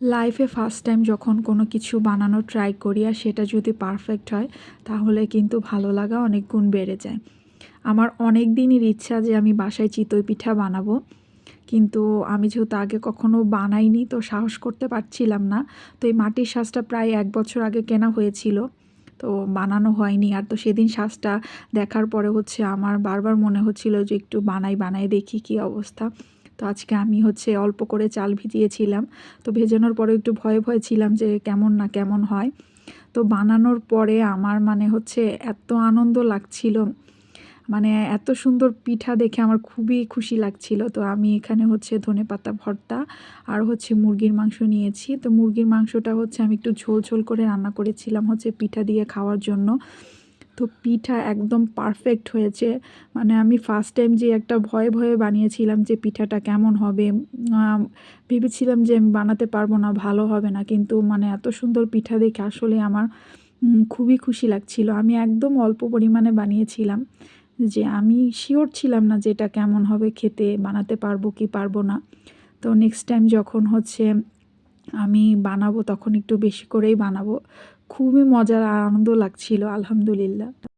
লাইফে first time যখন কোনো কিছু বানানোর ট্রাই করি আর সেটা যদি পারফেক্ট হয় তাহলে কিন্তু ভালো লাগা অনেক গুণ বেড়ে যায়। আমার অনেক দিনের ইচ্ছা যে আমি বাসায় চিতই পিঠা বানাবো। কিন্তু আমি যেহেতু আগে কখনো বানাইনি তো সাহস করতে পারছিলাম না। তো এই মাটির সাজটা প্রায় ১ বছর আগে কেনা হয়েছিল। তো বানানো হয়নি। আর তো সেদিন সাজটা দেখার পরে হচ্ছে আমার বারবার মনে হচ্ছিল যে একটু বানাই দেখি কী অবস্থা। তো আজকে আমি হচ্ছে অল্প করে চাল ভিজিয়েছিলাম। তো ভেজানোর পরে একটু ভয়ে ছিলাম যে কেমন না কেমন হয়। তো বানানোর পরে আমার মানে হচ্ছে এত আনন্দ লাগছিল, মানে এত সুন্দর পিঠা দেখে আমার খুবই খুশি লাগছিল। তো আমি এখানে হচ্ছে ধনেপাতা ভর্তা আর হচ্ছে মুরগির মাংস নিয়েছি। তো মুরগির মাংসটা হচ্ছে আমি একটু ঝোল করে রান্না করেছিলাম হচ্ছে পিঠা দিয়ে খাওয়ার জন্য। তো পিঠা একদম পারফেক্ট হয়েছে। মানে আমি ফার্স্ট টাইম যে একটা ভয়ে বানিয়েছিলাম যে পিঠাটা কেমন হবে। ভেবেছিলাম যে আমি বানাতে পারবো না, ভালো হবে না। কিন্তু মানে এত সুন্দর পিঠা দেখে আসলে আমার খুবই খুশি লাগছিল। আমি একদম অল্প পরিমাণে বানিয়েছিলাম। যে আমি শিওর ছিলাম না যে এটা কেমন হবে খেতে, বানাতে পারবো কি পারবো না। তো নেক্সট টাইম যখন হচ্ছে আমি বানাবো তখন একটু বেশি করেই বানাবো। খুবই মজার আর আনন্দ লাগছিল, আলহামদুলিল্লাহ।